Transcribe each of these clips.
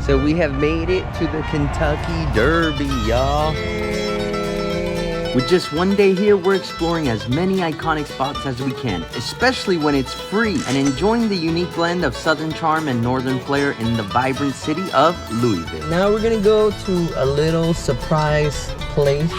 So we have made it to the Kentucky Derby, y'all. With just one day here, we're exploring as many iconic spots as we can, especially when it's free, and enjoying the unique blend of Southern charm and Northern flair in the vibrant city of Louisville. Now we're gonna go to a little surprise place.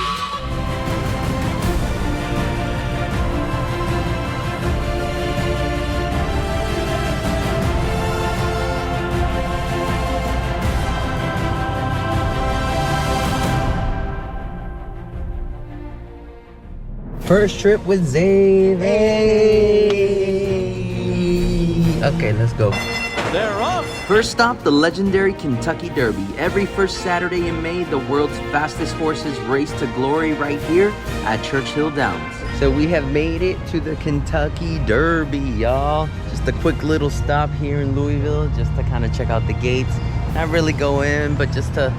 First trip with Zave. Hey. Okay, let's go. They're off. First stop, the legendary Kentucky Derby. Every first Saturday in May, the world's fastest horses race to glory right here at Churchill Downs. So we have made it to the Kentucky Derby, y'all. Just a quick little stop here in Louisville, just to kind of check out the gates. Not really go in, but just to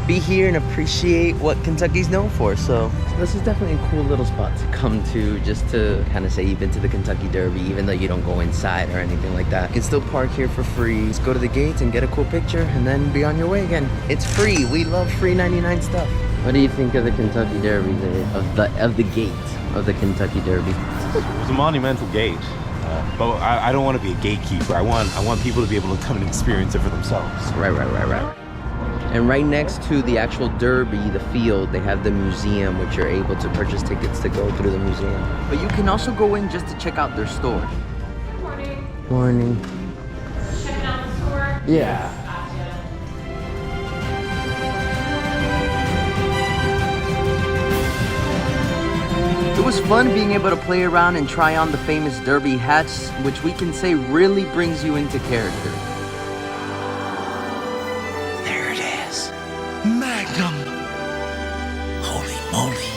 be here and appreciate what Kentucky's known for. So this is definitely a cool little spot to come to, just to kind of say you've been to the Kentucky Derby, even though you don't go inside or anything like that. You can still park here for free. Just go to the gates and get a cool picture and then be on your way again. It's free. We love free 99 stuff. What do you think of the Kentucky Derby, of the gate of the Kentucky Derby? It was a monumental gate. But I don't want to be a gatekeeper. I want people to be able to come and experience it for themselves. Right. And right next to the actual Derby, the field, they have the museum, which you're able to purchase tickets to go through the museum. But you can also go in just to check out their store. Morning. Morning. Checking out the store? Yeah. It was fun being able to play around and try on the famous Derby hats, which we can say really brings you into character. Magnum! Holy moly!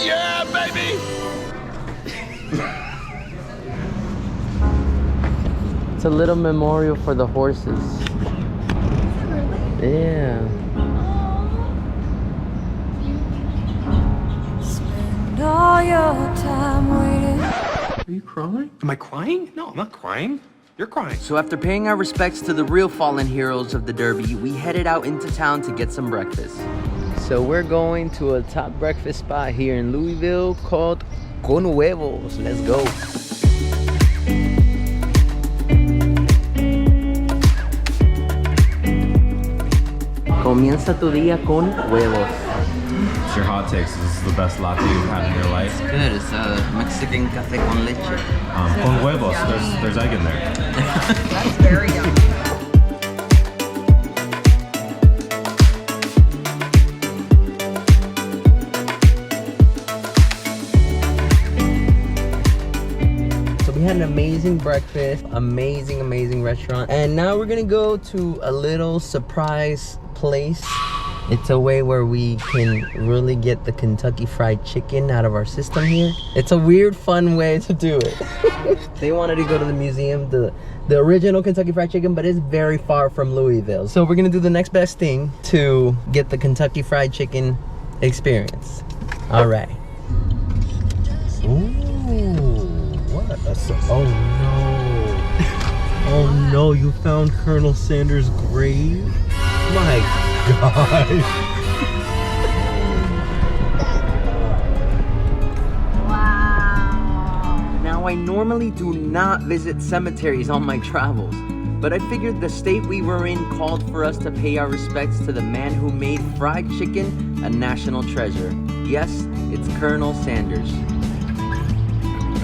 Yeah, baby! It's a little memorial for the horses. Yeah. Spend all your time waiting. Are you crying? Am I crying? No, I'm not crying. You're crying. So after paying our respects to the real fallen heroes of the Derby, we headed out into town to get some breakfast. So we're going to a top breakfast spot here in Louisville called Con Huevos. Let's go. Comienza tu día con huevos. What's your hot takes? Is this the best latte you've had in your life? It's good. It's a Mexican café con leche. Con huevos. There's egg in there. That's very yummy. So we had an amazing breakfast, amazing restaurant. And now we're gonna go to a little surprise place. It's a way where we can really get the Kentucky Fried Chicken out of our system here. It's a weird, fun way to do it. They wanted to go to the museum, the original Kentucky Fried Chicken, but it's very far from Louisville. So we're gonna do the next best thing to get the Kentucky Fried Chicken experience. All right. Ooh, what a, oh no. Oh no, you found Colonel Sanders' grave? My God. Wow. Now, I normally do not visit cemeteries on my travels, but I figured the state we were in called for us to pay our respects to the man who made fried chicken a national treasure. Yes, it's Colonel Sanders.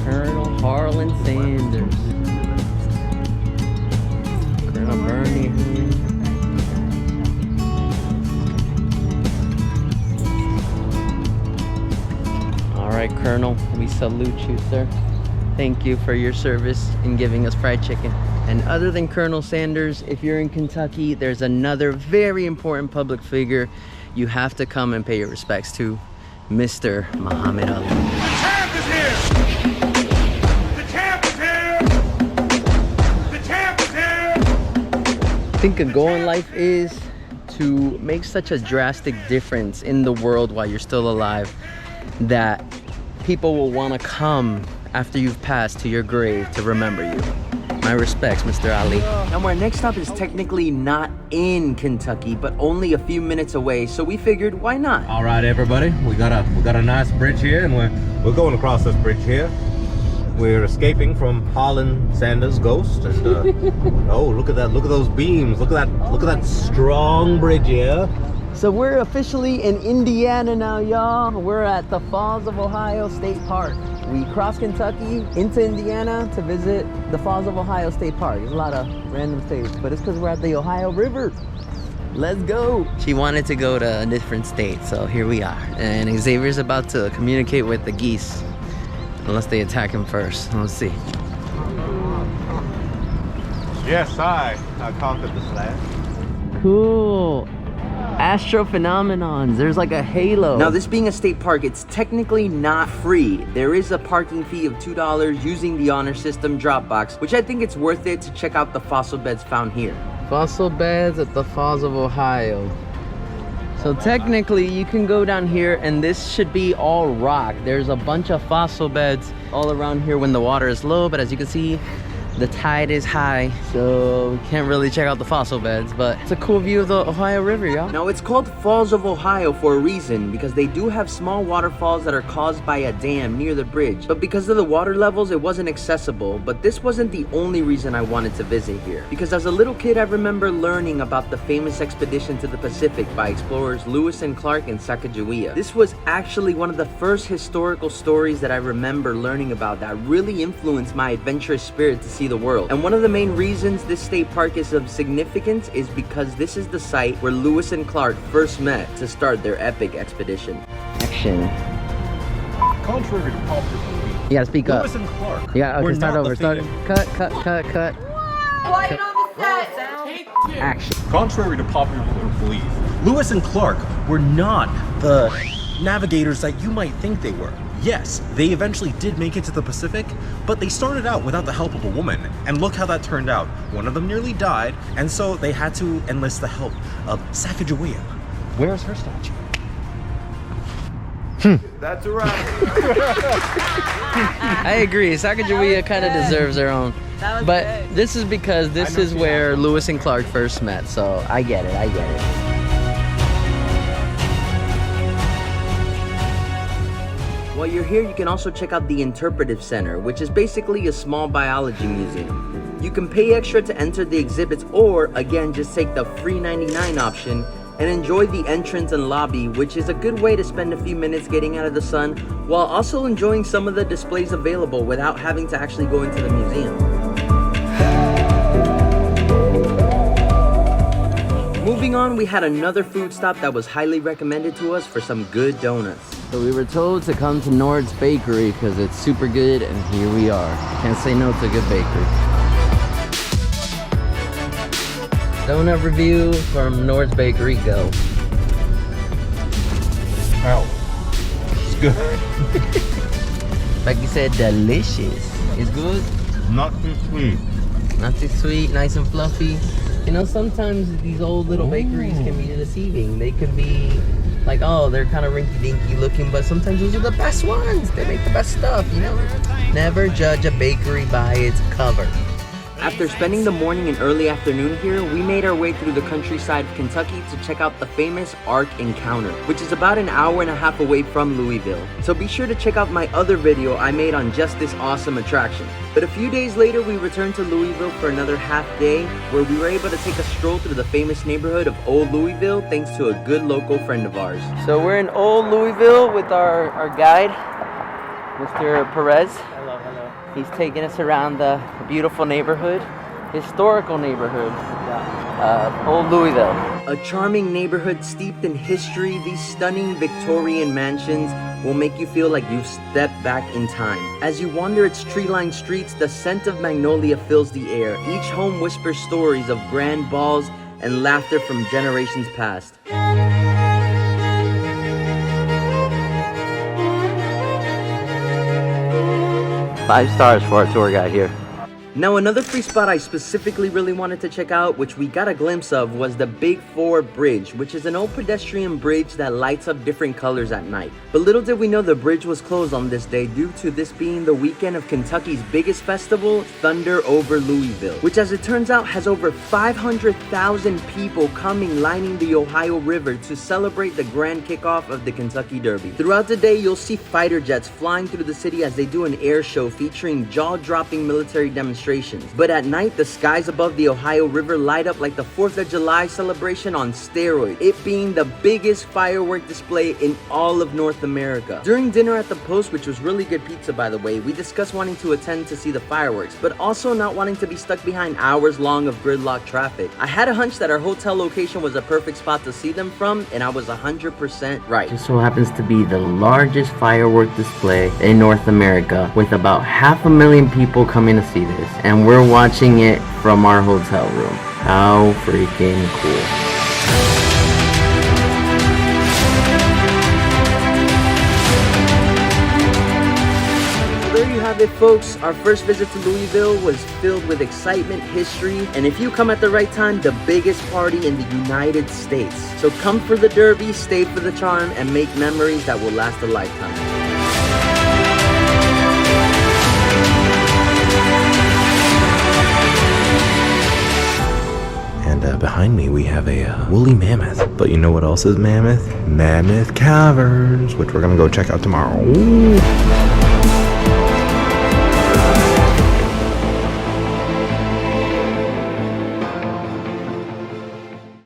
Colonel Harland Sanders. Colonel Bernie. All right, Colonel, we salute you, sir. Thank you for your service in giving us fried chicken. And other than Colonel Sanders, if you're in Kentucky, there's another very important public figure you have to come and pay your respects to, Mr. Muhammed Ali. The champ is here! The champ is here! The champ is here! I think a goal in life is to make such a drastic difference in the world while you're still alive that people will want to come after you've passed to your grave to remember you. My respects, Mr. Ali. Now our next stop is technically not in Kentucky, but only a few minutes away, so we figured, why not? All right, everybody, we got a nice bridge here, and we're going across this bridge here. We're escaping from Harland Sanders' ghost, and oh, look at that! Look at those beams! Look at that strong bridge here. So we're officially in Indiana now, y'all. We're at the Falls of Ohio State Park. We crossed Kentucky into Indiana to visit the Falls of Ohio State Park. There's a lot of random states, but it's because we're at the Ohio River. Let's go. She wanted to go to a different state, so here we are. And Xavier's about to communicate with the geese. Unless they attack him first. Let's see. Yes, I conquered this land. Cool. Astrophenomenons. There's like a halo. Now, this being a state park, it's technically not free. There is a parking fee of $2 using the honor system drop box, which I think it's worth it to check out the fossil beds found here. Fossil beds at the Falls of Ohio. So technically you can go down here and this should be all rock. There's a bunch of fossil beds all around here when the water is low, but as you can see, the tide is high, so we can't really check out the fossil beds, but it's a cool view of the Ohio River, y'all. Now, it's called Falls of Ohio for a reason, because they do have small waterfalls that are caused by a dam near the bridge. But because of the water levels, it wasn't accessible. But this wasn't the only reason I wanted to visit here. Because as a little kid, I remember learning about the famous expedition to the Pacific by explorers Lewis and Clark and Sacagawea. This was actually one of the first historical stories that I remember learning about that really influenced my adventurous spirit to see the world. And one of the main reasons this state park is of significance is because this is the site where Lewis and Clark first met to start their epic expedition. Action. Contrary to popular belief, You gotta speak up. Lewis and Clark. Yeah, okay, start not over. the Start. famous- Cut. Quiet on the set. Action. Contrary to popular belief, Lewis and Clark were not the navigators that you might think they were. Yes, they eventually did make it to the Pacific, but they started out without the help of a woman. And look how that turned out. One of them nearly died, and so they had to enlist the help of Sacagawea. Where's her statue? That's a wrap. I agree. Sacagawea kind of deserves their own. But this is because this is where Lewis and Clark first met, so I get it. While you're here, you can also check out the Interpretive Center, which is basically a small biology museum. You can pay extra to enter the exhibits, or again, just take the free 99 option and enjoy the entrance and lobby, which is a good way to spend a few minutes getting out of the sun while also enjoying some of the displays available without having to actually go into the museum. Moving on, we had another food stop that was highly recommended to us for some good donuts. So we were told to come to Nord's Bakery because it's super good, and here we are. Can't say no to a good bakery. Donut review from Nord's Bakery, go. Ow. It's good. Like you said, delicious. It's good. Not too sweet. Not too sweet, nice and fluffy. You know, sometimes these old little bakeries can be deceiving. They can be like, oh, they're kind of rinky-dinky looking, but sometimes those are the best ones. They make the best stuff, you know? Never judge a bakery by its cover. After spending the morning and early afternoon here, we made our way through the countryside of Kentucky to check out the famous Ark Encounter, which is about an hour and a half away from Louisville. So be sure to check out my other video I made on just this awesome attraction. But a few days later, we returned to Louisville for another half day, where we were able to take a stroll through the famous neighborhood of Old Louisville thanks to a good local friend of ours. So we're in Old Louisville with our guide, Mr. Perez. Hello. He's taking us around the beautiful neighborhood, historical neighborhood, Old Louisville. A charming neighborhood steeped in history, these stunning Victorian mansions will make you feel like you've stepped back in time. As you wander its tree-lined streets, the scent of magnolia fills the air. Each home whispers stories of grand balls and laughter from generations past. 5 stars for our tour guide here. Now another free spot I specifically really wanted to check out, which we got a glimpse of, was the Big 4 Bridge, which is an old pedestrian bridge that lights up different colors at night. But little did we know the bridge was closed on this day due to this being the weekend of Kentucky's biggest festival, Thunder over Louisville, which as it turns out has over 500,000 people coming lining the Ohio River to celebrate the grand kickoff of the Kentucky Derby. Throughout the day, you'll see fighter jets flying through the city as they do an air show featuring jaw-dropping military demonstrations. But at night, the skies above the Ohio River light up like the 4th of July celebration on steroids, it being the biggest firework display in all of North America. During dinner at the Post, which was really good pizza by the way, we discussed wanting to attend to see the fireworks, but also not wanting to be stuck behind hours long of gridlock traffic. I had a hunch that our hotel location was a perfect spot to see them from, and I was 100% right. Just so happens to be the largest firework display in North America, with about 500,000 people coming to see this, and we're watching it from our hotel room. How freaking cool. It, folks, our first visit to Louisville was filled with excitement, history, and if you come at the right time, the biggest party in the United States. So come for the Derby, stay for the charm, and make memories that will last a lifetime. And behind me we have a woolly mammoth. But you know what else is mammoth? Mammoth Caverns, which we're gonna go check out tomorrow. Ooh.